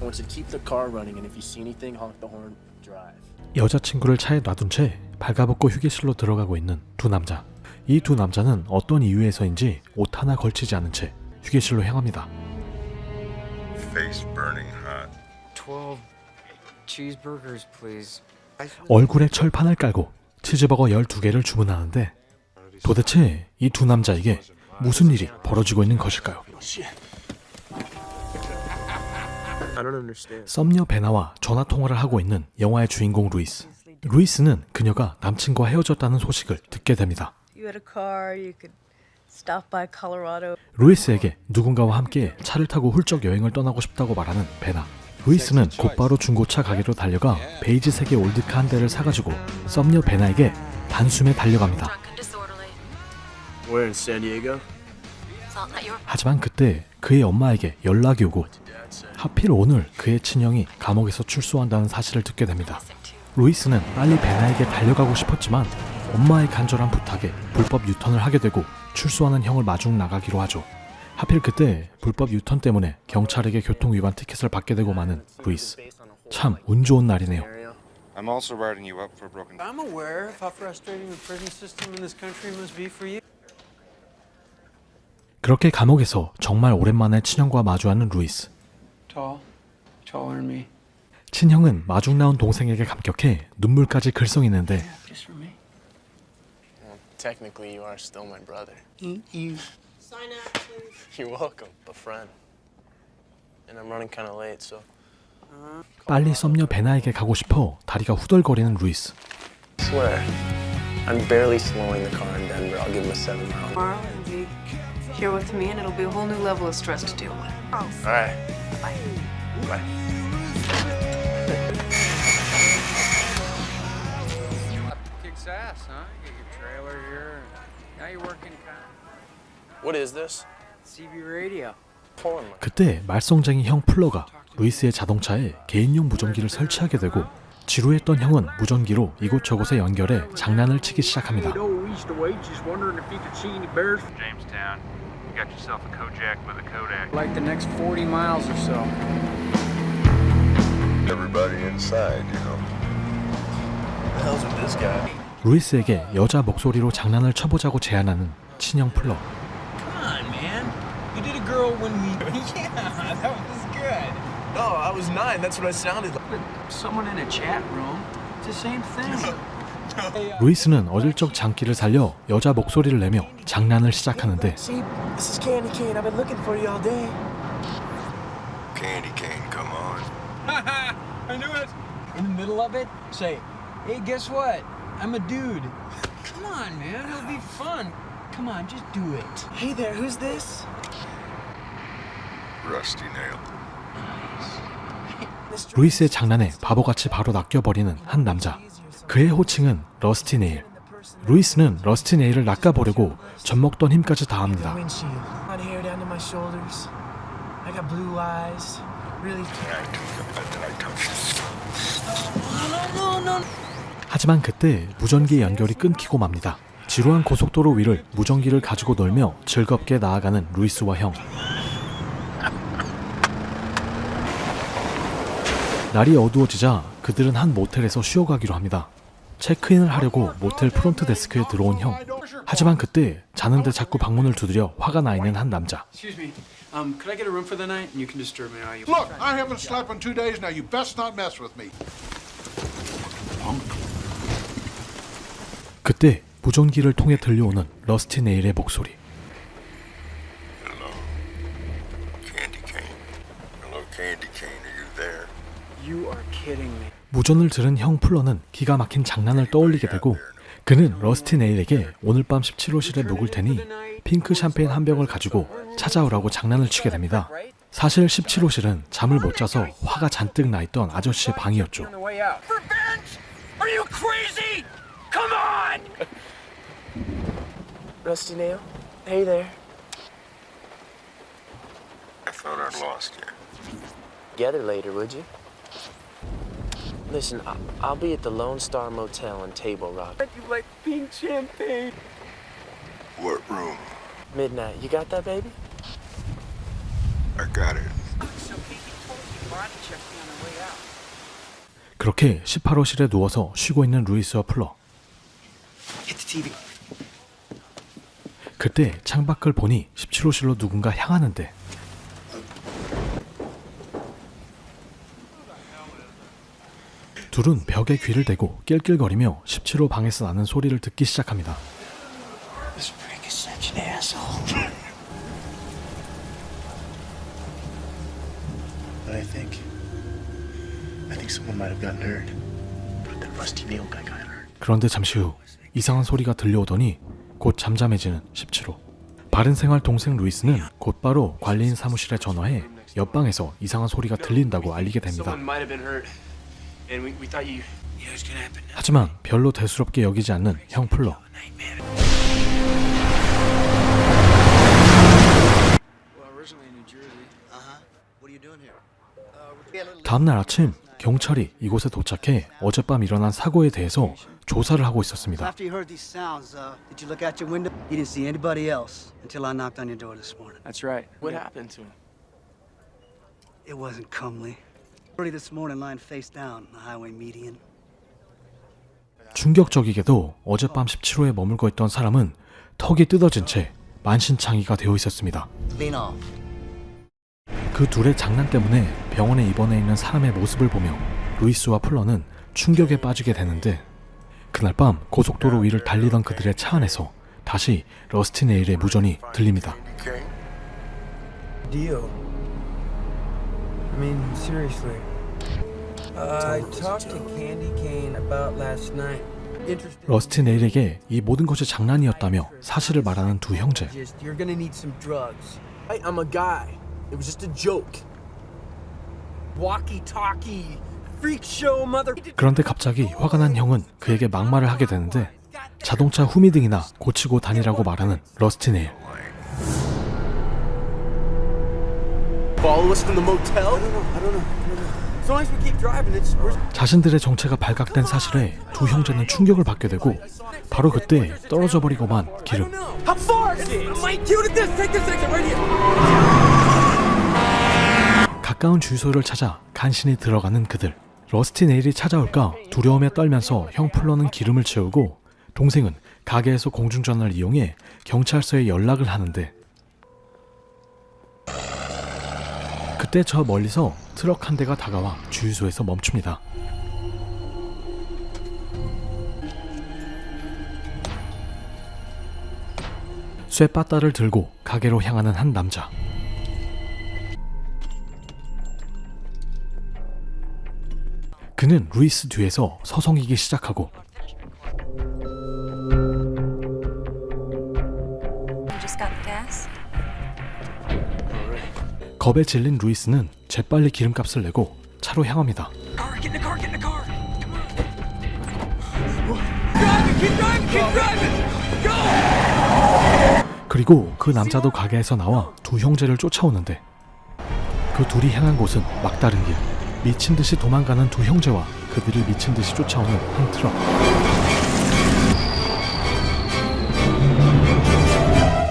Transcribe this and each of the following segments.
want you to keep the car running, and if you see anything, honk the horn. Drive. 여자친구를 차에 놔둔 채 발가벗고 휴게실로 들어가고 있는 두 남자. 이 두 남자는 어떤 이유에서인지 옷 하나 걸치지 않은 채 휴게실로 향합니다. Face burning hot. 12 cheeseburgers, please. 얼굴에 철판을 깔고 치즈버거 12개를 주문하는데 도대체 이 두 남자에게 무슨 일이 벌어지고 있는 것일까요? I don't understand. 썸녀 베나와 전화통화를 하고 있는 영화의 주인공 루이스. 루이스는 그녀가 남친과 헤어졌다는 소식을 듣게 됩니다. You had a car, you could stop by Colorado. 루이스에게 누군가와 함께 차를 타고 훌쩍 여행을 떠나고 싶다고 말하는 베나. 루이스는 곧바로 중고차 가게로 달려가 베이지색의 올드카 한 대를 사가지고 썸녀 베나에게 단숨에 달려갑니다. Where in San Diego? 하지만 그때 그의 엄마에게 연락이 오고 하필 오늘 그의 친형이 감옥에서 출소한다는 사실을 듣게 됩니다. 루이스는 빨리 베나에게 달려가고 싶었지만 엄마의 간절한 부탁에 불법 유턴을 하게 되고 출소하는 형을 마중 나가기로 하죠. 하필 그때 불법 유턴 때문에 경찰에게 교통위반 티켓을 받게 되고 마는 루이스. 참 운 좋은 날이네요. I'm also writing you up for broken. I'm aware of how frustrating the prison system in this country must be for you. 그렇게 감옥에서 정말 오랜만에 친형과 마주하는 루이스. Tall, taller than me. 친형은 마중 나온 동생에게 감격해 눈물까지 글썽이는데 Just for me. Well, technically, you are still my brother. You. Sign out, please. You're welcome, but friend. And I'm running kind of late, so. 빨리 썸녀 베나에게 가고 싶어 다리가 후덜거리는 루이스. Swear, I'm barely slowing the car in Denver. I'll give him a 7 mile. Tomorrow will be here with me, and it'll be a whole new level of stress to deal with. All right. Bye. Bye. Kicks ass, huh? You get your trailer here. Now you're working kind What is this? CB radio. Pulling my. 그때 말썽쟁이 형 플러가 루이스의 자동차에 개인용 무전기를 설치하게 되고 지루했던 형은 무전기로 이곳저곳에 연결해 장난을 치기 시작합니다. Jamestown, you got yourself a Kojak with a Kodak. Like the next 40 miles or so. Everybody inside, you know. What the hell's with this guy? 루이스에게 여자 목소리로 장난을 쳐보자고 제안하는 친형 플러. Come on, man. You did a girl when we. Yeah, that was good. No, I was 9. That's what I sounded like. But someone in a chat room, it's the same thing. 루이스는 어릴 적 장기를 살려 여자 목소리를 내며 장난을 시작하는데 See, this is Candy Cane. I've been looking for you all day. Candy cane, come on. I knew it. In the middle of it, say, "Hey, guess what? I'm a dude." Come on, man. It'll be fun. Come on, just do it. Hey there, who's this? Rusty Nail. 루이스의 장난에 바보같이 바로 낚여버리는 한 남자. 그의 호칭은 러스티 네일. 루이스는 러스티 네일을 낚아보려고 젖먹던 힘까지 다합니다. Windshield. My hair down to my shoulders. I got blue eyes. Really. 하지만 그때 무전기 연결이 끊기고 맙니다. 지루한 고속도로 위를 무전기를 가지고 놀며 즐겁게 나아가는 루이스와 형. 날이 어두워지자 그들은 한 모텔에서 쉬어가기로 합니다. 체크인을 하려고 모텔 프론트 데스크에 들어온 형. 하지만 그때 자는데 자꾸 방문을 두드려 화가 나 있는 한 남자. Excuse me. Could I get a room for the night? And you can disturb me all you Look, I haven't slept in 2 days now. You best not mess with me. 그때 무전기를 통해 들려오는 러스티 네일의 목소리. Hello. Candy cane. Hello, Candy cane. Are you there? You are kidding me. 무전을 들은 형 플러는 기가 막힌 장난을 떠올리게 되고 그는 러스티 네일에게 오늘 밤 17호실에 묵을 테니 핑크 샴페인 한 병을 가지고 찾아오라고 장난을 치게 됩니다. 사실 17호실은 잠을 못 자서 화가 잔뜩 나 있던 아저씨의 방이었죠. On the way out. Revenge? Are you crazy? Come on! Rusty Nail. Hey there. I thought I'd lost you. Together later, would you? Listen, I'll be at the Lone Star Motel in Table Rock. You like pink champagne? What room? Midnight. You got that, baby? I got it. So Casey told you 그렇게 18호실에 누워서 쉬고 있는 루이스와 플러. 그때 창밖을 보니 17호실로 누군가 향하는데 둘은 벽에 귀를 대고 낄낄거리며 17호 방에서 나는 소리를 듣기 시작합니다. This prick is such an asshole. But I think someone might have gotten hurt. But that Rusty Nail guy got hurt. 그런데 잠시 후 이상한 소리가 들려오더니 곧 잠잠해지는 17호. 바른생활 동생 루이스는 곧바로 관리인 사무실에 전화해 옆방에서 이상한 소리가 들린다고 알리게 됩니다. 하지만 별로 대수롭게 여기지 않는 형 플러. 다음날 아침 경찰이 이곳에 도착해 어젯밤 일어난 사고에 대해서 조사를 하고 있었습니다. After you heard these sounds, did you look out your window? You didn't see anybody else until I knocked on your door this morning. That's right. What happened to him? It wasn't comely. Early this morning, lying face down on the highway median. 충격적이게도 어젯밤 17호에 머물고 있던 사람은 턱이 뜯어진 채 만신창이가 되어 있었습니다. Lean off. 그 둘의 장난 때문에 병원에 입원해 있는 사람의 모습을 보며 루이스와 플러는 충격에 빠지게 되는데 그날 밤 고속도로 위를 달리던 그들의 차 안에서 다시 러스티 네일의 무전이 들립니다. Deal. I mean, seriously. I talked to Candy Cane about last night. 러스티 네일에게 이 모든 것이 장난이었다며 사실을 말하는 두 형제. You're gonna need some drugs. I'm a guy. It was just a joke. Walkie-talkie. Freak show, mother. 그런데 갑자기 화가 난 형은 그에게 막말을 하게 되는데 자동차 후미등이나 고치고 다니라고 말하는 러스티 네일. Follow us from the motel? I don't know. As long as we keep driving, we're... 자신들의 정체가 발각된 사실에 두 형제는 충격을 받게 되고 바로 그때 떨어져 버리고만 기름. How far? Mike, cue to this. Take this exit right here. 가까운 주유소를 찾아 간신히 들어가는 그들. 러스티 네일이 찾아올까 두려움에 떨면서 형 플러는 기름을 채우고 동생은 가게에서 공중전화를 이용해 경찰서에 연락을 하는데 그때 저 멀리서 트럭 한 대가 다가와 주유소에서 멈춥니다. 쇠빠따를 들고 가게로 향하는 한 남자. 그는 루이스 뒤에서 서성이기 시작하고 겁에 질린 루이스는 재빨리 기름값을 내고 차로 향합니다. 그리고 그 남자도 가게에서 나와 두 형제를 쫓아오는데 그 둘이 향한 곳은 막다른 길. 미친 듯이 도망가는 두 형제와 그들을 미친 듯이 쫓아오는 한 트럭.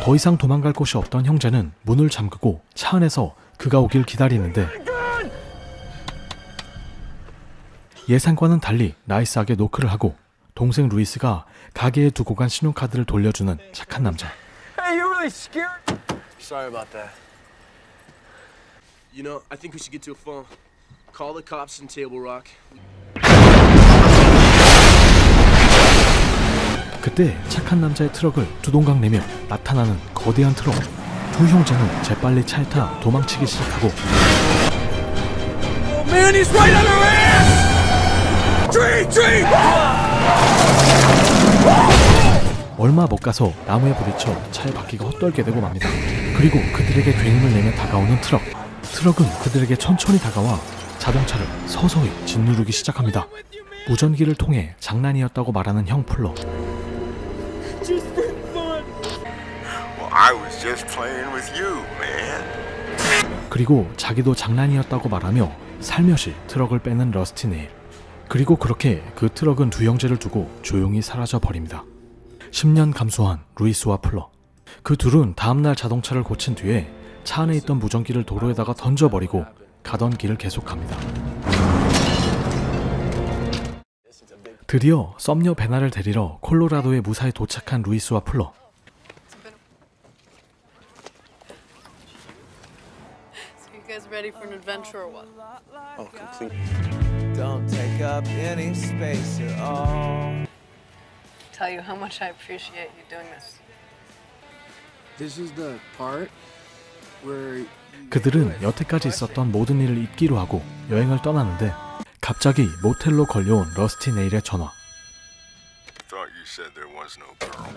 더 이상 도망갈 곳이 없던 형제는 문을 잠그고 차 안에서 그가 오길 기다리는데 예상과는 달리 나이스하게 노크를 하고 동생 루이스가 가게에 두고 간 신용카드를 돌려주는 착한 남자. Hey, you're really scared. Sorry about that. You know, I think we should get to a phone. Call the cops in Table Rock. 그때 착한 남자의 트럭을 두동강 내며 나타나는 거대한 트럭. 두 형제는 재빨리 차에 타 도망치기 시작하고 Oh man, he's right on our ass! Tree! 얼마 못 가서 나무에 부딪혀 차의 바퀴가 헛돌게 되고 맙니다. 그리고 그들에게 굉음을 내며 다가오는 트럭. 트럭은 그들에게 천천히 다가와 자동차를 서서히 짓누르기 시작합니다. 무전기를 통해 장난이었다고 말하는 형 플러. Well, I was just playing with you, man. 그리고 자기도 장난이었다고 말하며 살며시 트럭을 빼는 러스티 네일. 그리고 그렇게 그 트럭은 두 형제를 두고 조용히 사라져 버립니다. 10년 감수한 루이스와 플러. 그 둘은 다음날 자동차를 고친 뒤에 차 안에 있던 무전기를 도로에다가 던져버리고 가던 길을 계속합니다. 드디어 썸녀 베나를 데리러 콜로라도에 무사히 도착한 루이스와 플러. So you guys ready for an adventure or what? Oh, complete. Don't take up any space at all. Tell you how much I appreciate you doing this. This is the part where 그들은 여태까지 있었던 모든 일을 잊기로 하고 여행을 떠나는데 갑자기 모텔로 걸려온 러스티 네일의 전화. Thought you said there was no girl.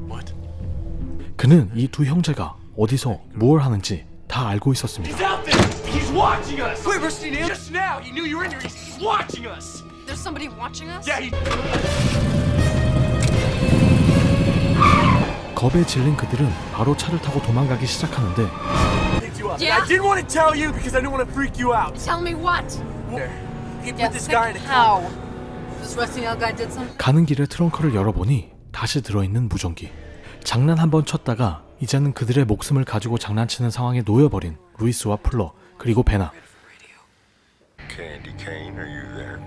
What? 그는 이 두 형제가 어디서 무엇을 하는지 다 알고 있었습니다. He's watching us! Wait, Rusty Nail? Just now! He knew you were in here! He's watching us! There's somebody watching us? Yeah, he... 겁에 질린 그들은 바로 차를 타고 도망가기 시작하는데 picked you up. Yeah? I didn't want to tell you because I didn't want to freak you out. Tell me what? He Yeah, put this guy in a how? This Rusty Nail guy did something? 가는 길에 트렁크를 열어보니 다시 들어있는 무전기. 장난 한번 쳤다가 이제는 그들의 목숨을 가지고 장난치는 상황에 놓여버린 루이스와 플러 그리고 베나. Candy Cane, are you there?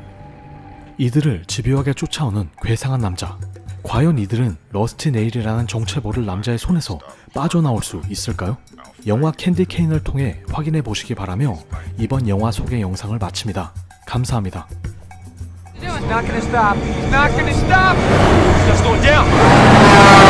이들을 집요하게 쫓아오는 괴상한 남자. 과연 이들은 러스티 네일이라는 정체모를 남자의 손에서 빠져나올 수 있을까요? 영화 캔디 케인을 통해 확인해 보시기 바라며 이번 영화 소개 영상을 마칩니다. 감사합니다. He's not gonna stop. He's not gonna stop. Stuff's going down.